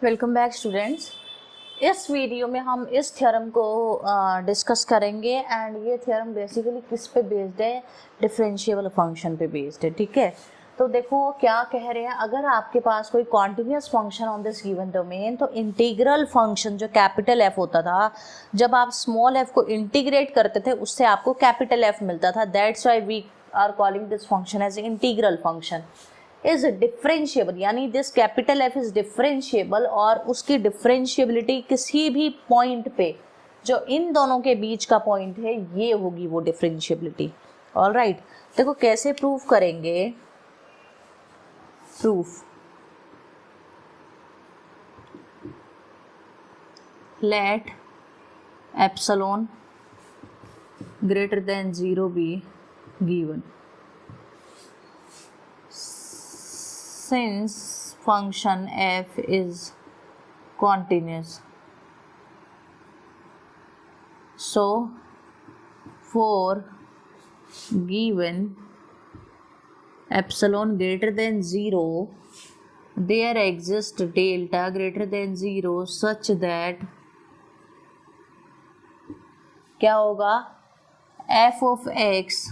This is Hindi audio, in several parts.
Welcome back students. इस वीडियो में हम इस थ्योरम को डिस्कस करेंगे एंड ये थ्योरम बेसिकली किस पे बेस्ड है, डिफरेंशिएबल फंक्शन पे बेस्ड है। ठीक है, तो देखो क्या कह रहे हैं, अगर आपके पास कोई continuous function on this given domain, तो इंटीग्रल फंक्शन जो कैपिटल एफ होता था, जब आप स्मॉल एफ को इंटीग्रेट करते थे उससे आपको कैपिटल एफ मिलता था। That's why we are calling this function as integral function is differentiable, यानी this capital F is differentiable और उसकी डिफरेंशिएबिलिटी किसी भी पॉइंट पे जो इन दोनों के बीच का पॉइंट है ये होगी वो डिफरेंशिएबिलिटी। ऑलराइट, देखो कैसे प्रूव करेंगे। Proof, let epsilon greater than 0 be given. Since function f is continuous, so for given epsilon greater than 0 there exists delta greater than 0 such that क्या होगा, f of x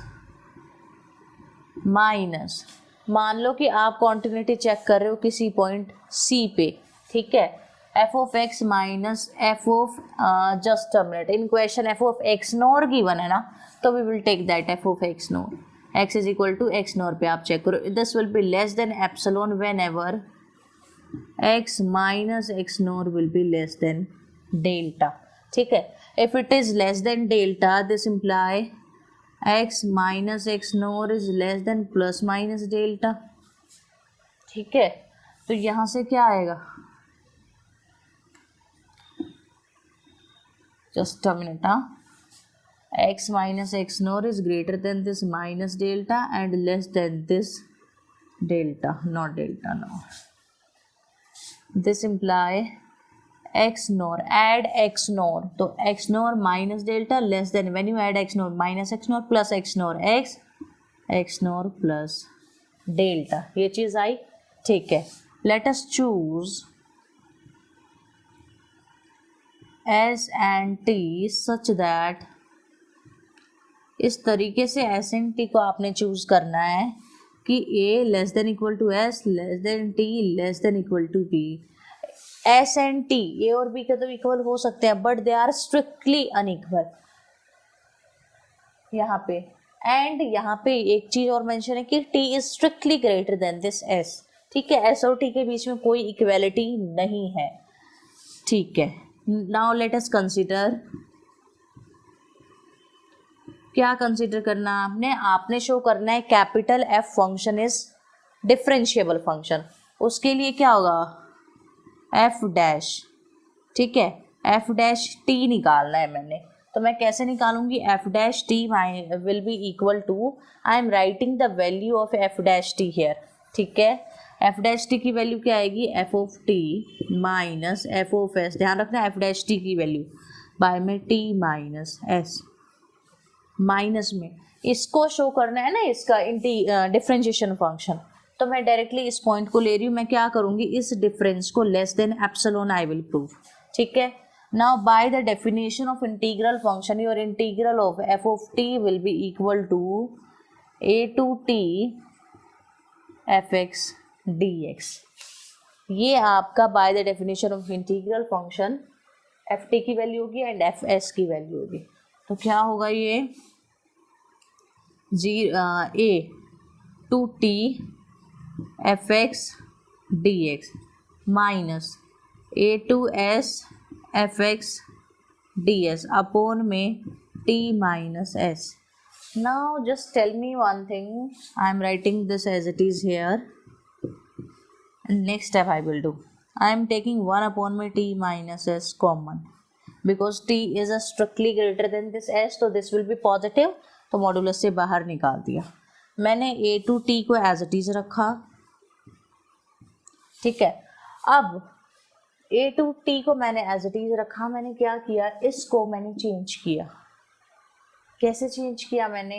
माइनस, मान लो कि आप कॉन्टिन्यूटी चेक कर रहे हो किसी पॉइंट c पे, ठीक है, f of x minus f of just a minute, in question f of x nought given है ना, तो we will take that f of x nought, x is equal to x nought पे आप चेक करो, this will be less than epsilon whenever x minus x nought will be less than delta. ठीक है, if it is less than delta this imply x minus x nor is less than plus minus delta। ठीक है, तो यहां से क्या आएगा, just a minute, x minus x nor is greater than this minus delta and less than this delta, not delta nor, this imply x nor, add x nor, तो x nor minus delta less than, when you add x nor minus x nor plus x nor x nor plus delta, ये चीज आई। ठीक है, let us choose s and t such that, इस तरीके से s and t को आपने चूज करना है कि a less than equal to s less than t less than equal to b। S and t a और बी के तो इक्वल हो सकते हैं but they are strictly unequal यहाँ पे। एंड यहाँ पे एक चीज और मेंशन है कि T is strictly greater than this S. ठीक है, एस और टी के बीच में कोई इक्वेलिटी नहीं है। ठीक है, नाउ लेट अस कंसीडर, क्या कंसीडर करना है आपने शो करना है capital F function is differentiable function. उसके लिए क्या होगा, एफ डैश, ठीक है, एफ डैश टी निकालना है मैंने, तो मैं कैसे निकालूंगी, F dash T will be equal to, I am writing the value of F dash T here. ठीक है, एफ डैश टी की वैल्यू क्या आएगी, F of T minus F of S, ध्यान रखना एफ डैश टी की वैल्यू बाय में टी माइनस एस, माइनस में इसको शो करना है ना, इसका डिफरेंशिएशन फंक्शन, तो मैं डायरेक्टली इस पॉइंट को ले रही हूँ, मैं क्या करूंगी, इस डिफरेंस को less than epsilon I will prove. ठीक है, now by the definition of integral function your integral of F of T will be equal to A to T F x D X. ये आपका by the definition of integral function F T की वैल्यू होगी एंड एफ एस की वैल्यू होगी, तो क्या होगा ये A to T F x D x minus A to S F x D S upon में T minus S. Now just tell me one thing, I am writing this as it is here, next step I will do, I am taking 1 upon में T minus S common, because T is a strictly greater than this S, तो दिस विल बी पॉजिटिव, तो मॉडुलस से बाहर निकाल दिया मैंने, ए टू टी को एज इट इज रखा। ठीक है, अब ए टू टी को मैंने एज इट इज रखा, मैंने क्या किया, इसको मैंने चेंज किया। कैसे चेंज किया मैंने,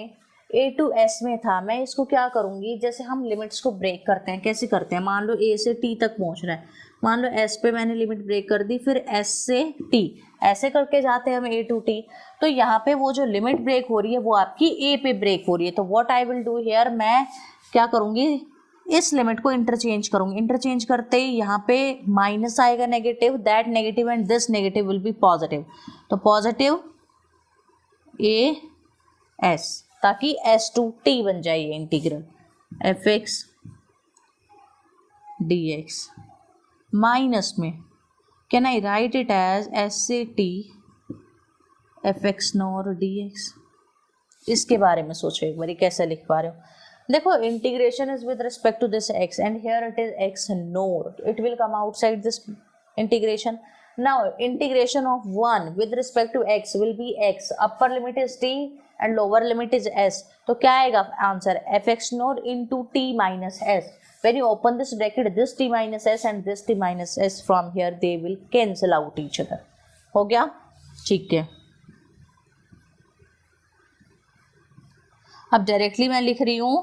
ए टू एस में था, मैं इसको क्या करूँगी, जैसे हम लिमिट्स को ब्रेक करते हैं, कैसे करते हैं, मान लो ए से टी तक पहुँच रहा है, मान लो एस पे मैंने लिमिट ब्रेक कर दी, फिर एस से टी, ऐसे करके जाते हैं हम ए टू टी। तो यहाँ पे वो जो लिमिट ब्रेक हो रही है वो आपकी ए पे ब्रेक हो रही है। तो what I will do here, मैं क्या करूँगी, इस लिमिट को इंटरचेंज करूँगी। इंटरचेंज करते ही यहाँ पे माइनस आएगा negative, that negative and this negative will be positive. तो पॉजिटिव ए एस, ताकि एस टू टी बन जाए ये integral F x D x. Minus में can I write it as S से T F x nor D X. इसके बारे में सोचो एक बार, कैसे लिख पा रहे हो। देखो, integration is with respect to this x and here it is x nought, it will come outside this integration. Now integration of 1 with respect to x will be x, upper limit is t and lower limit is s, तो क्या आएगा answer, fx not into t minus s। when you open this bracket, this t minus s and this t minus s from here they will cancel out each other। हो गया, ठीक है। अब डायरेक्टली मैं लिख रही हूँ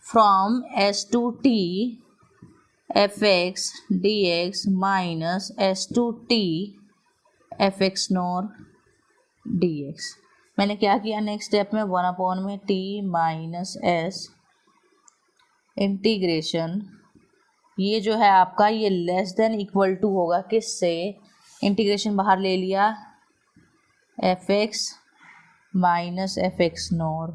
from s to t f x D x minus s to T F x nor D x. मैंने क्या किया नेक्स्ट स्टेप में, 1 में टी माइनस एस इंटीग्रेशन, ये जो है आपका ये लेस देन इक्वल टू होगा किससे, इंटीग्रेशन बाहर ले लिया F x minus F x nor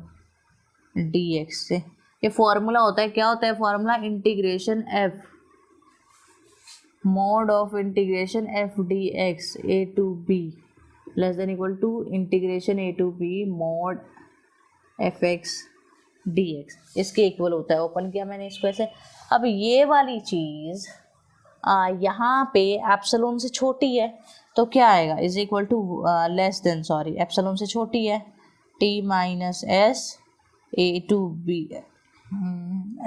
D x से। ये फॉर्मूला होता है, क्या होता है formula, integration F mod of integration f dx a to b less than equal to integration a to b mod fx dx, इसके इक्वल होता है। ओपन किया मैंने इसको ऐसे। अब ये वाली चीज़ यहाँ पे एप्सिलॉन से छोटी है तो क्या आएगा, is equal to less than, sorry epsilon से छोटी है, t minus s a to b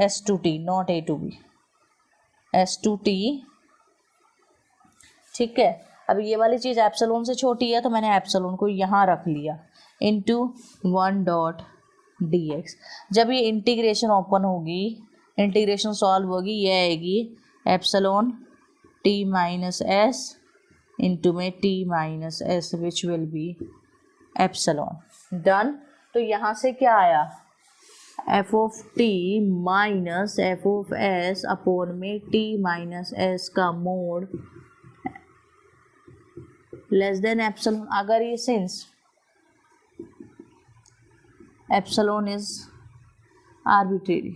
s to t not a to b s to t, ठीक है। अब ये वाली चीज़ एप्सिलॉन से छोटी है तो मैंने एप्सिलॉन को यहाँ रख लिया इनटू 1 डॉट डी एक्स। जब ये इंटीग्रेशन ओपन होगी, इंटीग्रेशन सॉल्व होगी, ये आएगी epsilon T minus S into में T minus S which will be epsilon. Done. तो यहाँ से क्या आया, F of T minus F of S upon में टी माइनस एस का मोड लेस देन एप्सिलॉन। अगर ये since epsilon is arbitrary,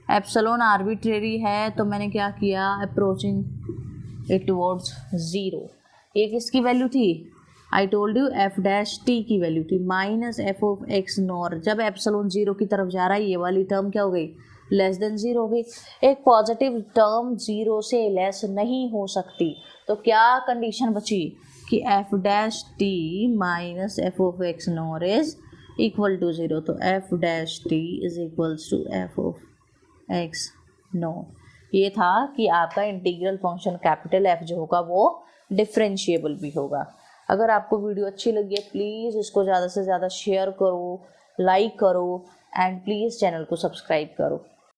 epsilon arbitrary है तो मैंने क्या किया, अप्रोचिंग इट टुवर्ड्स ज़ीरो। ये किसकी वैल्यू थी, I told U F dash T की वैल्यू थी minus F of X nor. जब एप्सिलॉन ज़ीरो की तरफ जा रहा है ये वाली टर्म क्या हो गई, लेस देन ज़ीरो हो गई। एक पॉजिटिव टर्म ज़ीरो से लेस नहीं हो सकती, तो क्या कंडीशन बची कि F dash T minus F of X naught is equal to zero. तो F dash T is equals to F of X naught. ये था कि आपका इंटीग्रल फंक्शन कैपिटल एफ जो होगा वो डिफरेंशिएबल भी होगा। अगर आपको वीडियो अच्छी लगी है प्लीज़ इसको ज़्यादा से ज़्यादा शेयर करो, लाइक करो एंड प्लीज़ चैनल को सब्सक्राइब करो।